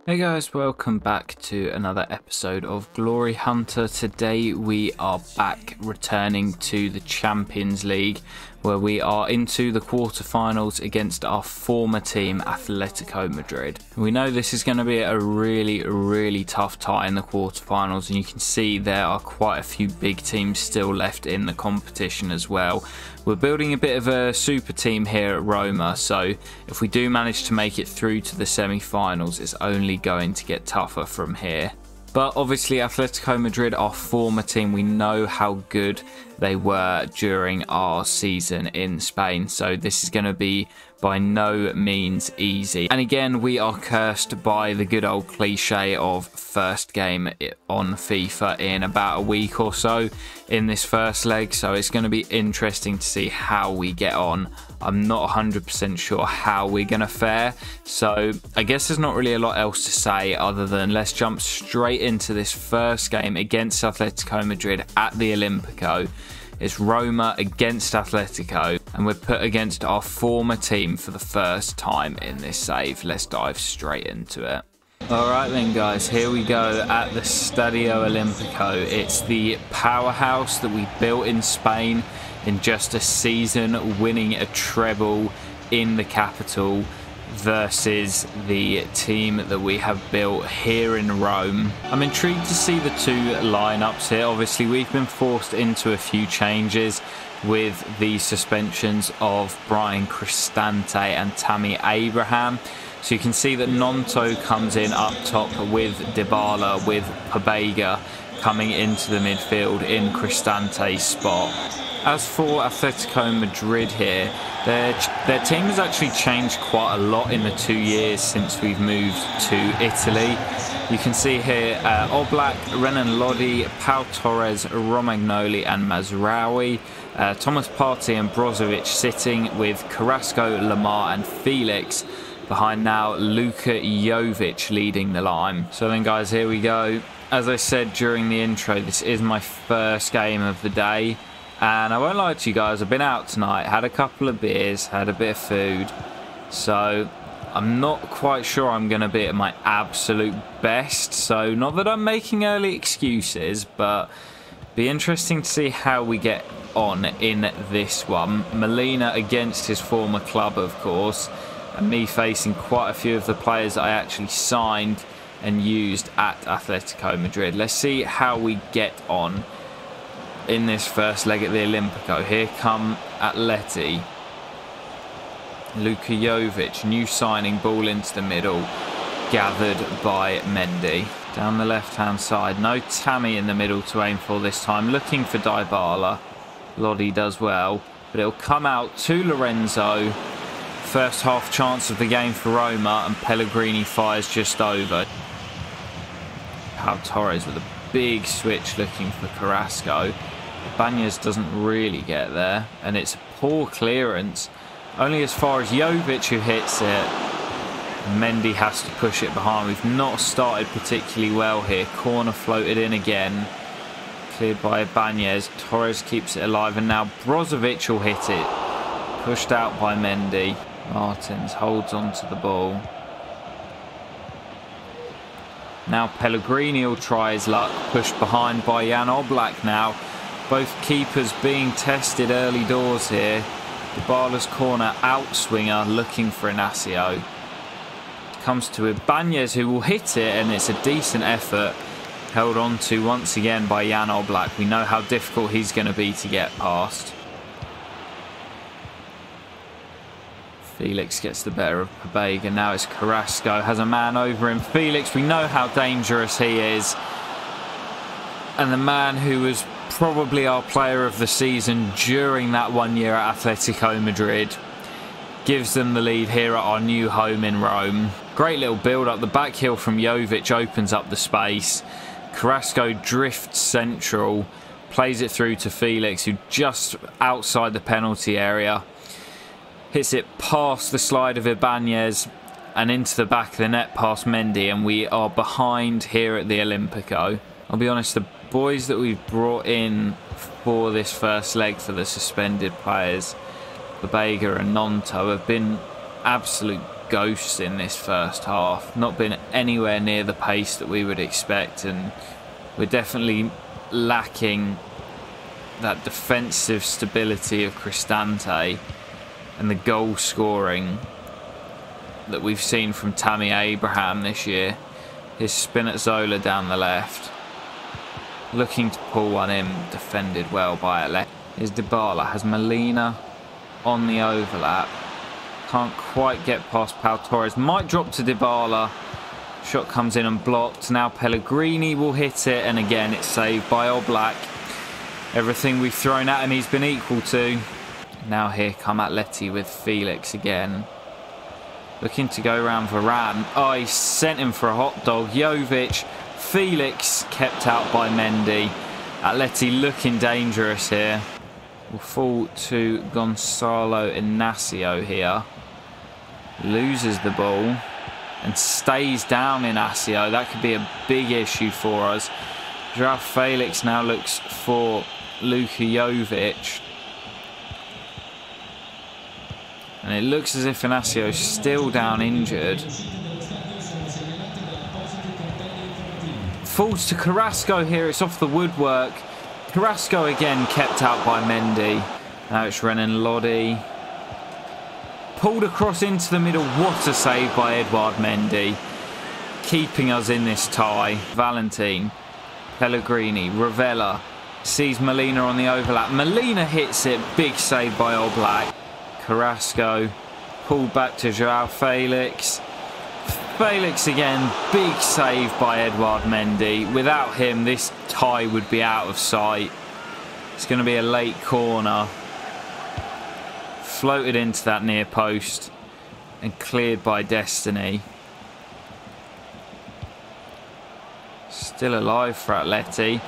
Hey guys, welcome back to another episode of Glory Hunter. Today we are back returning to the Champions League, where we are into the quarterfinals against our former team, Atletico Madrid. We know this is going to be a really tough tie in the quarterfinals, and you can see there are quite a few big teams still left in the competition as well. We're building a bit of a super team here at Roma, so if we do manage to make it through to the semi-finals, it's only going to get tougher from here. But obviously Atletico Madrid, our former team, we know how good they were during our season in Spain, so this is going to be by no means easy. And again, we are cursed by the good old cliche of first game on FIFA in about a week or so in this first leg, so it's going to be interesting to see how we get on. I'm not 100% sure how we're going to fare, so I guess there's not really a lot else to say other than let's jump straight into this first game against Atletico Madrid at the Olimpico. It's Roma against Atletico, and we're put against our former team for the first time in this save. Let's dive straight into it. Alright then guys, here we go at the Stadio Olimpico. It's the powerhouse that we built in Spain in just a season, winning a treble in the capital versus the team that we have built here in Rome. I'm intrigued to see the two lineups here. Obviously we've been forced into a few changes with the suspensions of Brian Cristante and Tammy Abraham. So you can see that Nonto comes in up top with Dybala, with Pobega coming into the midfield in Cristante's spot. As for Atletico Madrid here, their team has actually changed quite a lot in the 2 years since we've moved to Italy. You can see here Oblak, Renan Lodi, Pau Torres, Romagnoli and Mazraoui. Thomas Partey and Brozovic sitting with Carrasco, Lamar and Felix. Behind now, Luka Jovic leading the line. So then guys, here we go. As I said during the intro, this is my first game of the day. And I won't lie to you guys, I've been out tonight, had a couple of beers, had a bit of food. So I'm not quite sure I'm going to be at my absolute best. So not that I'm making early excuses, but be interesting to see how we get on in this one. Molina against his former club, of course. And me facing quite a few of the players that I actually signed and used at Atletico Madrid. Let's see how we get on in this first leg at the Olimpico. Here come Atleti. Luka Jovic, new signing, ball into the middle, gathered by Mendy. Down the left-hand side, no Tammy in the middle to aim for this time. Looking for Dybala. Lodi does well, but it'll come out to Lorenzo. First half chance of the game for Roma, and Pellegrini fires just over. Pau Torres with a big switch looking for Carrasco. Banyas doesn't really get there, and it's a poor clearance. Only as far as Jovic, who hits it. Mendy has to push it behind. We've not started particularly well here. Corner floated in again. Cleared by Banyas. Torres keeps it alive, and now Brozovic will hit it. Pushed out by Mendy. Martins holds on to the ball. Now Pellegrini will try his luck. Pushed behind by Jan Oblak now. Both keepers being tested early doors here. Dybala's corner outswinger looking for Inacio. Comes to Ibanez, who will hit it, and it's a decent effort. Held on to once again by Jan Oblak. We know how difficult he's going to be to get past. Felix gets the better of Pobega. Now it's Carrasco. Has a man over him. Felix, we know how dangerous he is. And the man who was probably our player of the season during that 1 year at Atletico Madrid gives them the lead here at our new home in Rome. Great little build up. The back heel from Jovic opens up the space. Carrasco drifts central, plays it through to Felix, who just outside the penalty area. Hits it past the slide of Ibanez and into the back of the net past Mendy, and we are behind here at the Olimpico. I'll be honest, the boys that we've brought in for this first leg for the suspended players, Pobega and Nonto, have been absolute ghosts in this first half. Not been anywhere near the pace that we would expect, and we're definitely lacking that defensive stability of Cristante and the goal scoring that we've seen from Tammy Abraham this year. His Spinazzola down the left, looking to pull one in, defended well by Atleti. Here's Dybala, has Molina on the overlap. Can't quite get past Pau Torres. Might drop to Dybala. Shot comes in and blocked. Now Pellegrini will hit it, and again it's saved by Oblak. Everything we've thrown at him he's been equal to. Now here come Atleti with Felix again. Looking to go around Varane. Oh, he sent him for a hot dog. Jovic. Felix kept out by Mendy. Atleti looking dangerous here. Will fall to Gonzalo Inacio here. Loses the ball and stays down Inacio. That could be a big issue for us. Joao Felix now looks for Luka Jovic. And it looks as if Inacio is still down injured. Falls to Carrasco here. It's off the woodwork. Carrasco again kept out by Mendy. Now it's Renan Lodi. Pulled across into the middle. What a save by Edouard Mendy. Keeping us in this tie. Valentin. Pellegrini. Ravella. Sees Molina on the overlap. Molina hits it. Big save by Oblak. Carrasco. Pulled back to Joao Felix. Felix again, big save by Edouard Mendy. Without him, this tie would be out of sight. It's going to be a late corner. Floated into that near post and cleared by Destiny. Still alive for Atleti.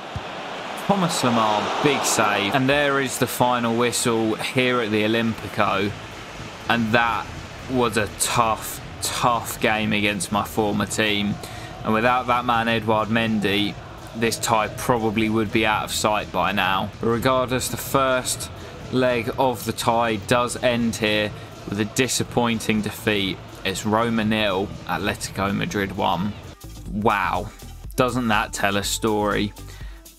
Thomas Lemar, big save. And there is the final whistle here at the Olimpico. And that was a tough game against my former team, and without that man Edouard Mendy, this tie probably would be out of sight by now. But regardless, the first leg of the tie does end here with a disappointing defeat. It's Roma 0, Atletico Madrid 1. Wow, doesn't that tell a story?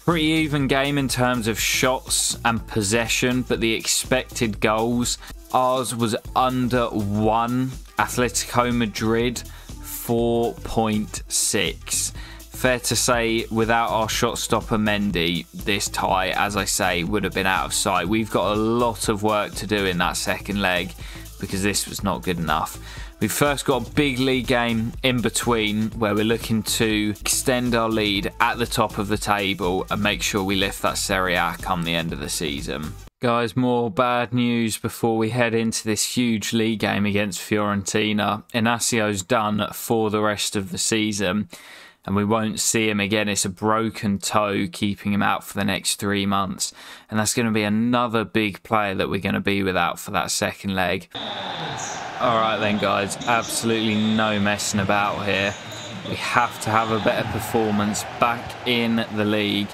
Pretty even game in terms of shots and possession, but the expected goals, ours was under 1. Atletico Madrid 4.6. Fair to say, without our shot stopper Mendy, this tie, as I say, would have been out of sight. We've got a lot of work to do in that second leg because this was not good enough. We've first got a big league game in between where we're looking to extend our lead at the top of the table and make sure we lift that Serie A come the end of the season. Guys, more bad news before we head into this huge league game against Fiorentina. Inacio's done for the rest of the season and we won't see him again. It's a broken toe keeping him out for the next 3 months. And that's going to be another big player that we're going to be without for that second leg. Alright then guys, absolutely no messing about here. We have to have a better performance back in the league.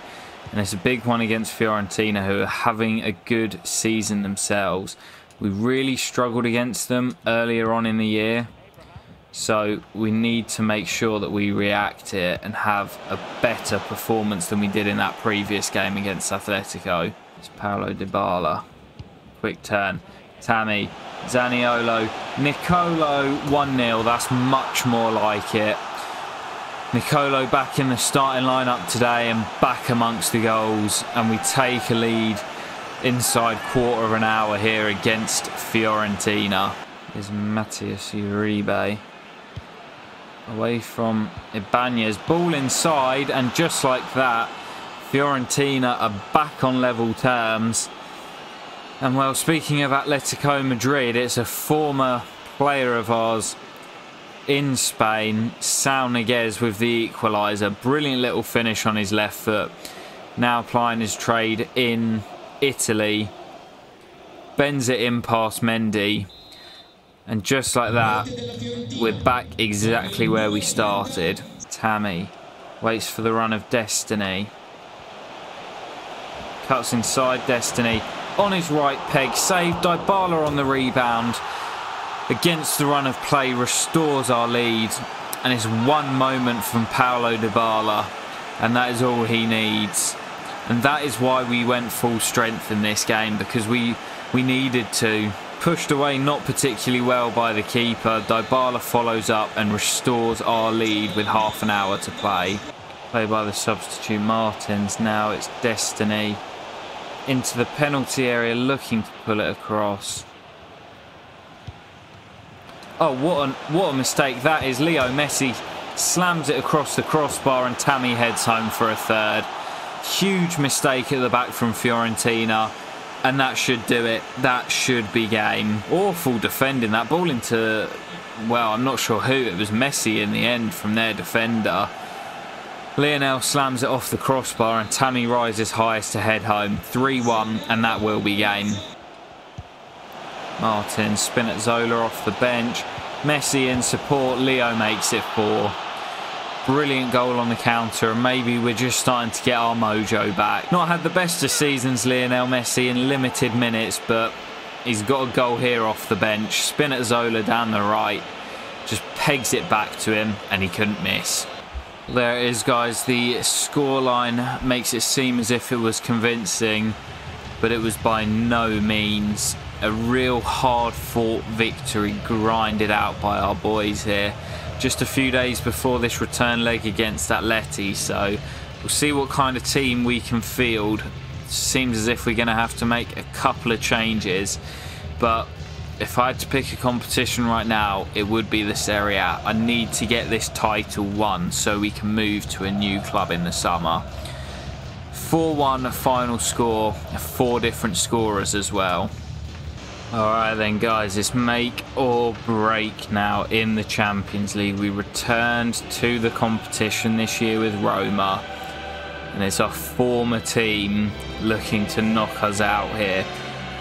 And it's a big one against Fiorentina, who are having a good season themselves. We really struggled against them earlier on in the year. So we need to make sure that we react here and have a better performance than we did in that previous game against Atletico. It's Paulo Dybala. Quick turn. Tammy. Zaniolo. Nicolo 1-0. That's much more like it. Nicolo back in the starting lineup today and back amongst the goals, and we take a lead inside quarter of an hour here against Fiorentina. Here's Matthias Uribe away from Ibanez, ball inside, and just like that Fiorentina are back on level terms. And well, speaking of Atletico Madrid, it's a former player of ours in Spain, Saul Niguez, with the equaliser. Brilliant little finish on his left foot. Now applying his trade in Italy. Bends it in past Mendy. And just like that, we're back exactly where we started. Tammy waits for the run of Destiny. Cuts inside Destiny. On his right peg. Saved. Dybala on the rebound. against the run of play, restores our lead, and it's one moment from Paulo Dybala, and that is all he needs. And that is why we went full strength in this game, because we needed to. Pushed away not particularly well by the keeper. Dybala follows up and restores our lead with half an hour to play. Played by the substitute Martins. Now it's Destiny into the penalty area, looking to pull it across. Oh, what a mistake that is. Leo Messi slams it across the crossbar and Tammy heads home for a third. Huge mistake at the back from Fiorentina, and that should do it. That should be game. Awful defending. That ball into, well, I'm not sure who. It was Messi in the end from their defender. Lionel slams it off the crossbar and Tammy rises highest to head home. 3-1, and that will be game. Martin, Spinazzola off the bench. Messi in support. Leo makes it 4. Brilliant goal on the counter, and maybe we're just starting to get our mojo back. Not had the best of seasons, Lionel Messi, in limited minutes, but he's got a goal here off the bench. Spinazzola down the right just pegs it back to him, and he couldn't miss. There it is, guys. The scoreline makes it seem as if it was convincing, but it was by no means. A real hard-fought victory grinded out by our boys here. Just a few days before this return leg against Atleti, so we'll see what kind of team we can field. Seems as if we're going to have to make a couple of changes, but if I had to pick a competition right now, it would be the Serie A. I need to get this title won so we can move to a new club in the summer. 4-1 final score, 4 different scorers as well. Alright then, guys, it's make or break now in the Champions League. We returned to the competition this year with Roma, and it's our former team looking to knock us out here.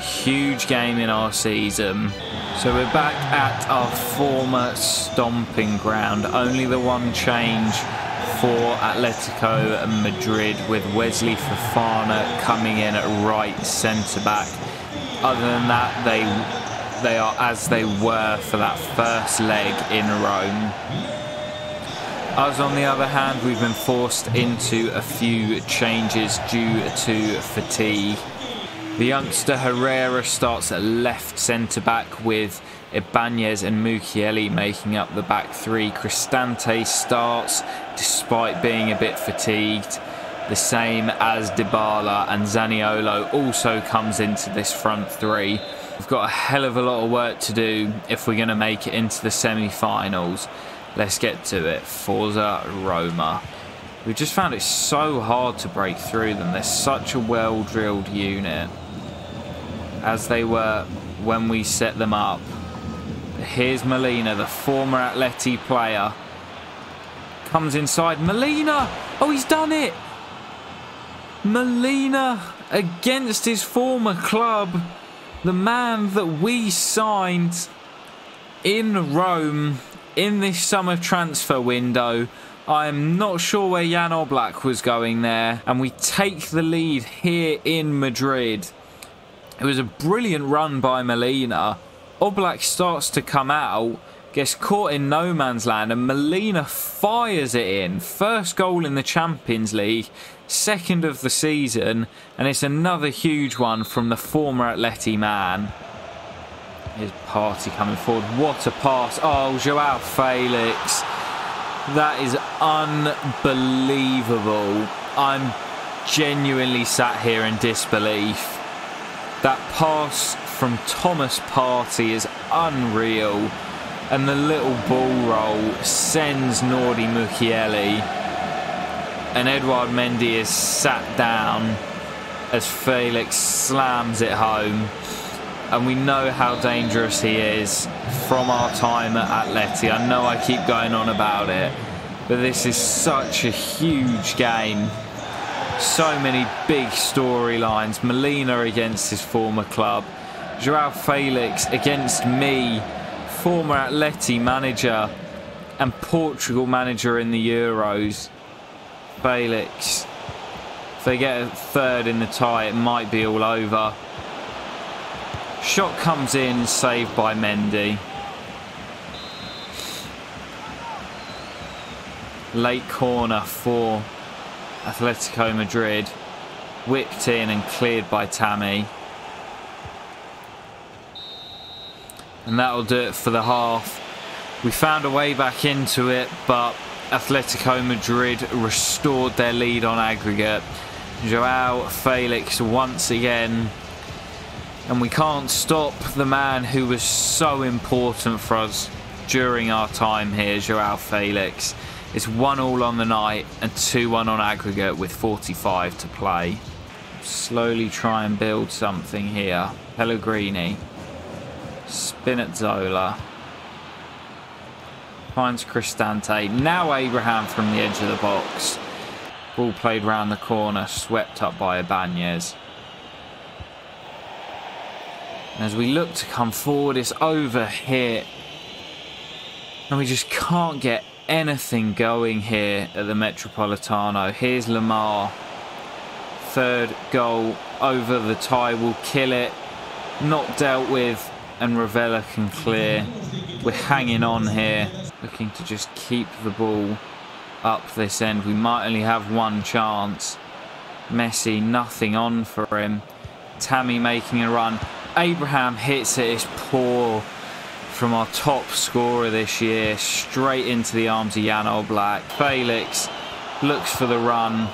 Huge game in our season. So we're back at our former stomping ground. Only the one change for Atletico Madrid, with Wesley Fofana coming in at right centre-back. Other than that, they are as they were for that first leg in Rome. Us, on the other hand, we've been forced into a few changes due to fatigue. The youngster Herrera starts at left centre-back, with Ibanez and Mukiele making up the back 3. Cristante starts despite being a bit fatigued. The same as Dybala, and Zaniolo also comes into this front 3. We've got a hell of a lot of work to do if we're going to make it into the semi-finals. Let's get to it. Forza Roma. We've just found it so hard to break through them. They're such a well-drilled unit, as they were when we set them up. Here's Molina, the former Atleti player. Comes inside. Molina! Oh, he's done it! Molina against his former club, the man that we signed in Rome in this summer transfer window. I am not sure where Jan Oblak was going there, and we take the lead here in Madrid. It was a brilliant run by Molina. Oblak starts to come out, gets caught in no man's land, and Molina fires it in. First goal in the Champions League, second of the season, and it's another huge one from the former Atleti man. Here's Partey coming forward. What a pass. Oh, Joao Felix. That is unbelievable. I'm genuinely sat here in disbelief. That pass from Thomas Partey is unreal. And the little ball roll sends Nordi Mukiele. And Edouard Mendy is sat down as Felix slams it home. And we know how dangerous he is from our time at Atleti. I know I keep going on about it, but this is such a huge game. So many big storylines. Molina against his former club. Joao Felix against me, former Atleti manager and Portugal manager in the Euros. Felix, if they get a third in the tie, it might be all over. Shot comes in, saved by Mendy. Late corner for Atletico Madrid. Whipped in and cleared by Tammy. And that'll do it for the half. We found a way back into it, but Atletico Madrid restored their lead on aggregate. Joao Felix once again. And we can't stop the man who was so important for us during our time here, Joao Felix. It's 1-1 on the night and 2-1 on aggregate with 45 to play. Slowly try and build something here. Pellegrini. Spinazzola. Finds Cristante. Now Abraham from the edge of the box. Ball played round the corner. Swept up by Ibanez. As we look to come forward, it's over here. And we just can't get anything going here at the Metropolitano. Here's Lamar. Third goal over the tie will kill it. Not dealt with, and Ravella can clear. We're hanging on here, looking to just keep the ball up this end. We might only have one chance. Messi, nothing on for him. Tammy making a run. Abraham hits it. It's poor from our top scorer this year. Straight into the arms of Jan Oblak. Felix looks for the run.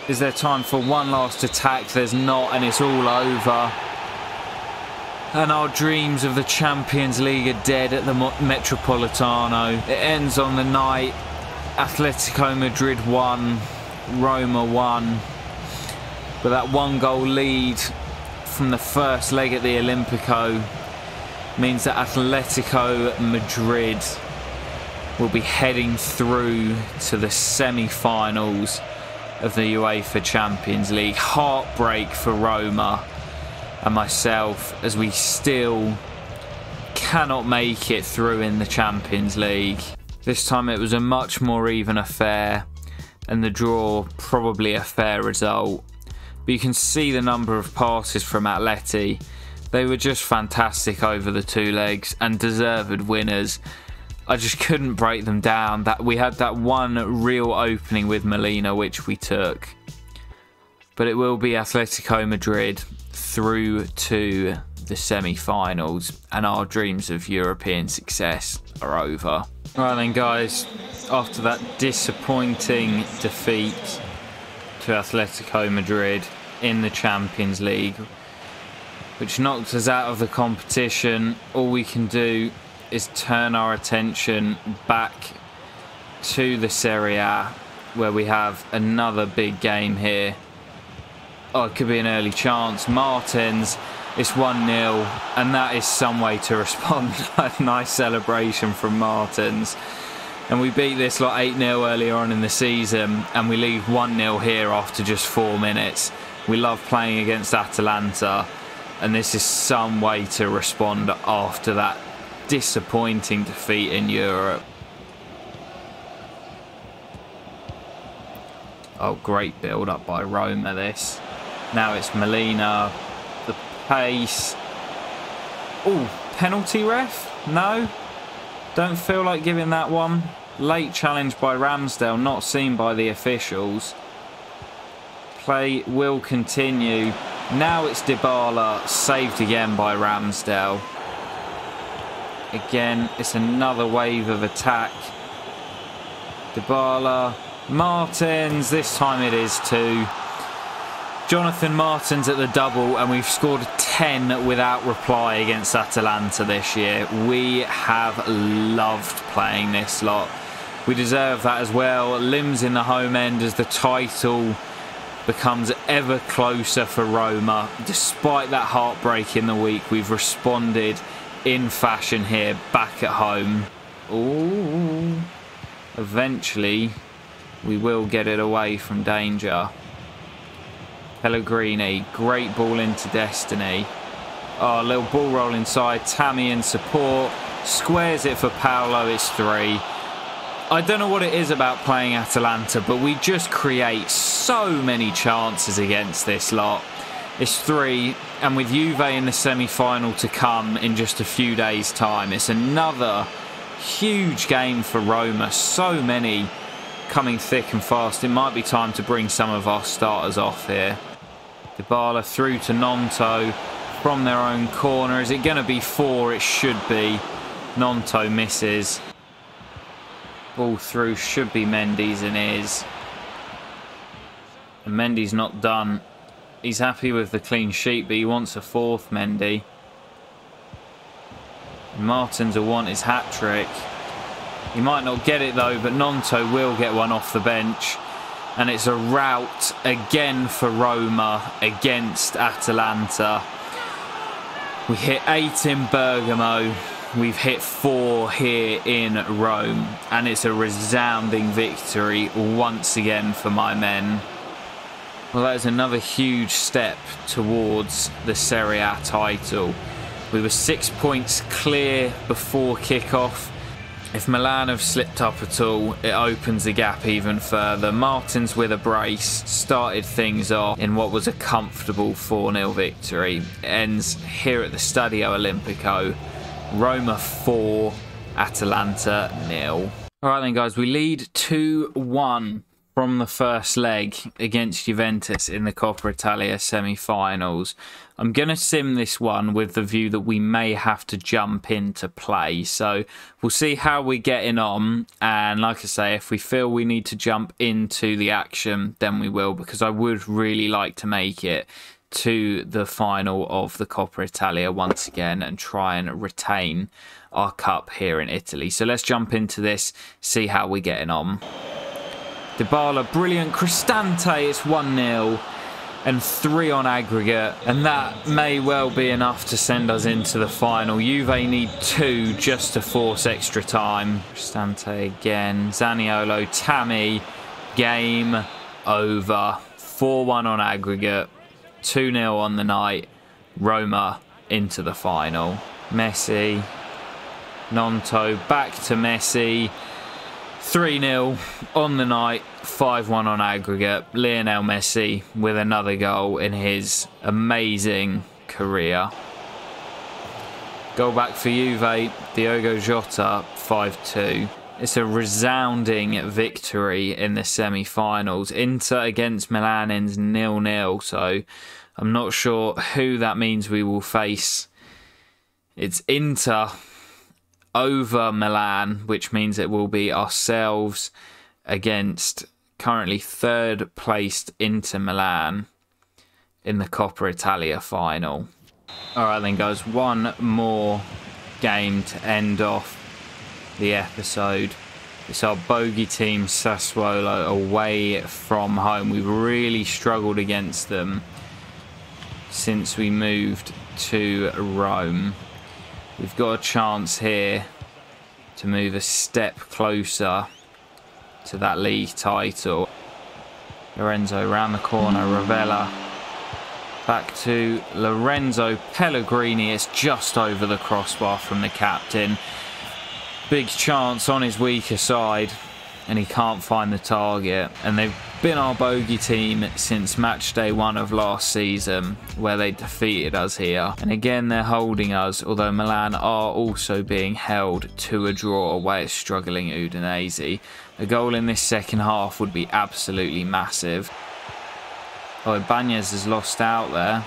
Is there time for one last attack? There's not, and it's all over. And our dreams of the Champions League are dead at the Metropolitano. It ends on the night. Atletico Madrid 1, Roma 1. But that 1-goal lead from the first leg at the Olimpico means that Atletico Madrid will be heading through to the semi-finals of the UEFA Champions League. Heartbreak for Roma and myself as we still cannot make it through in the Champions League. This time it was a much more even affair, and the draw probably a fair result. But you can see the number of passes from Atleti. They were just fantastic over the two legs and deserved winners. I just couldn't break them down. That we had that one real opening with Molina, which we took. But it will be Atletico Madrid through to the semi-finals, and our dreams of European success are over. Right then, guys, after that disappointing defeat to Atletico Madrid in the Champions League, which knocked us out of the competition, all we can do is turn our attention back to the Serie A, where we have another big game here. Oh, it could be an early chance. Martins, it's 1-0, and that is some way to respond. A nice celebration from Martins. And we beat this lot 8-0 earlier on in the season, and we leave 1-0 here after just 4 minutes. We love playing against Atalanta, and this is some way to respond after that disappointing defeat in Europe. Oh, great build-up by Roma, this. Now it's Molina. The pace. Oh, penalty ref? No? Don't feel like giving that one. Late challenge by Ramsdale, not seen by the officials. Play will continue. Now it's Dybala, saved again by Ramsdale. Again, it's another wave of attack. Dybala, Martins, this time it is 2. Jonathan Martins at the double, and we've scored 10 without reply against Atalanta this year. We have loved playing this lot. We deserve that as well. Limbs in the home end as the title becomes ever closer for Roma. Despite that heartbreak in the week, we've responded in fashion here, back at home. Ooh. Eventually, we will get it away from danger. Pellegrini, great ball into Destiny. Oh, a little ball roll inside. Tammy in support. Squares it for Paolo. It's 3. I don't know what it is about playing Atalanta, but we just create so many chances against this lot. It's 3, and with Juve in the semi-final to come in just a few days' time, it's another huge game for Roma. So many coming thick and fast. It might be time to bring some of our starters off here. Dybala through to Nonto from their own corner. Is it going to be 4? It should be. Nonto misses. Ball through should be Mendy's and is. And Mendy's not done. He's happy with the clean sheet, but he wants a 4th, Mendy. Martins will want his hat-trick. He might not get it though, but Nonto will get one off the bench. And it's a rout again for Roma against Atalanta. We hit 8 in Bergamo. We've hit 4 here in Rome. And it's a resounding victory once again for my men. Well, that is another huge step towards the Serie A title. We were 6 points clear before kick-off. If Milan have slipped up at all, it opens the gap even further. Martins with a brace started things off in what was a comfortable 4-0 victory. It ends here at the Stadio Olimpico. Roma 4, Atalanta 0. Alright then guys, we lead 2-1 from the first leg against Juventus in the Coppa Italia semi-finals. I'm going to sim this one with the view that we may have to jump into play. So we'll see how we're getting on. And like I say, if we feel we need to jump into the action, then we will. Because I would really like to make it to the final of the Coppa Italia once again and try and retain our cup here in Italy. So let's jump into this, see how we're getting on. Dybala, brilliant. Cristante, it's 1-0 and 3 on aggregate. And that may well be enough to send us into the final. Juve need 2 just to force extra time. Cristante again. Zaniolo, Tammy. Game over. 4-1 on aggregate. 2-0 on the night. Roma into the final. Messi. Nonto back to Messi. 3-0 on the night, 5-1 on aggregate. Lionel Messi with another goal in his amazing career. Goal back for Juve, Diogo Jota, 5-2. It's a resounding victory in the semi-finals. Inter against Milan ends 0-0, so I'm not sure who that means we will face. It's Inter over Milan, which means it will be ourselves against currently 3rd placed Inter Milan in the Coppa Italia final. Alright then guys, one more game to end off the episode. It's our bogey team Sassuolo away from home. We've really struggled against them since we moved to Rome. We've got a chance here to move a step closer to that league title. Lorenzo round the corner, Ravella. Back to Lorenzo Pellegrini. It's just over the crossbar from the captain. Big chance on his weaker side, and he can't find the target. And they've been our bogey team since match day 1 of last season, where they defeated us here. And again, they're holding us, although Milan are also being held to a draw away at struggling Udinese. A goal in this second half would be absolutely massive. Oh, Ibanez has lost out there.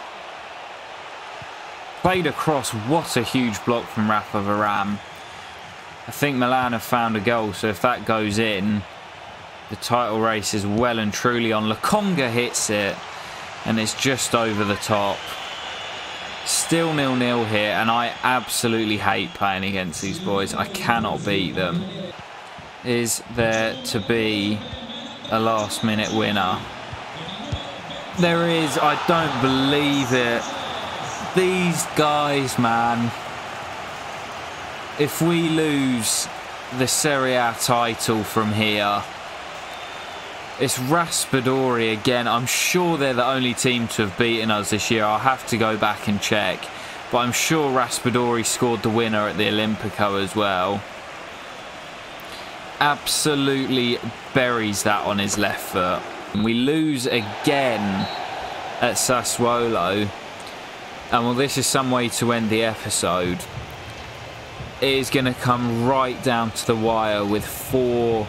Played across, what a huge block from Rafa Varane. I think Milan have found a goal, so if that goes in, the title race is well and truly on. Lokonga hits it, and it's just over the top. Still 0-0 here, and I absolutely hate playing against these boys. I cannot beat them. Is there to be a last-minute winner? There is. I don't believe it. These guys, man. If we lose the Serie A title from here, it's Raspadori again. I'm sure they're the only team to have beaten us this year. I'll have to go back and check. But I'm sure Raspadori scored the winner at the Olimpico as well. Absolutely buries that on his left foot. We lose again at Sassuolo. And well, this is some way to end the episode. It is going to come right down to the wire with 4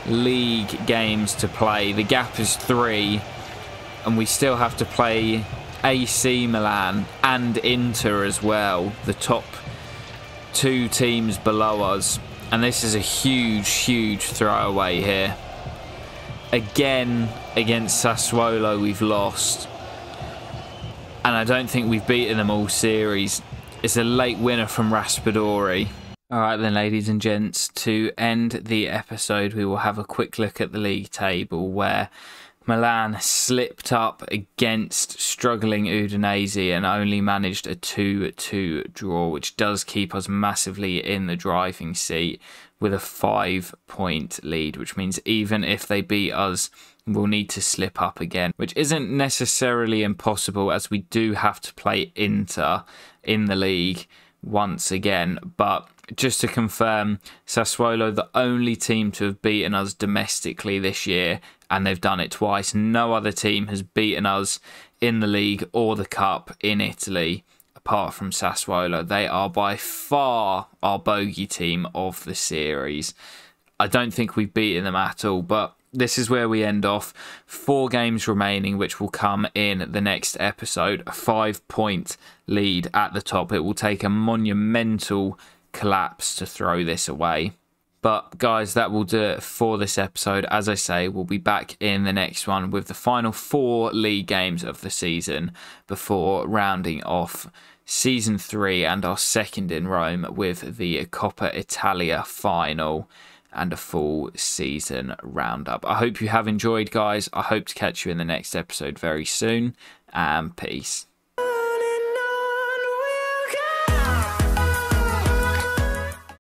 league games to play. The gap is 3, and we still have to play AC Milan and Inter as well, the top 2 teams below us. And this is a huge throwaway here. Again, against Sassuolo, we've lost. And I don't think we've beaten them all series. It's a late winner from Raspadori. Alright then, ladies and gents, to end the episode, we will have a quick look at the league table, where Milan slipped up against struggling Udinese and only managed a 2-2 draw, which does keep us massively in the driving seat with a 5-point lead, which means even if they beat us, we'll need to slip up again, which isn't necessarily impossible, as we do have to play Inter in the league once again. But just to confirm, Sassuolo, the only team to have beaten us domestically this year, and they've done it twice. No other team has beaten us in the league or the cup in Italy, apart from Sassuolo. They are by far our bogey team of the series. I don't think we've beaten them at all, but this is where we end off. 4 games remaining, which will come in the next episode. A 5-point lead at the top. It will take a monumental collapse to throw this away. But guys, that will do it for this episode. As I say, we'll be back in the next one with the final 4 league games of the season before rounding off Season 3 and our second in Rome with the Coppa Italia final and a full season roundup. I hope you have enjoyed, guys. I hope to catch you in the next episode very soon, and peace.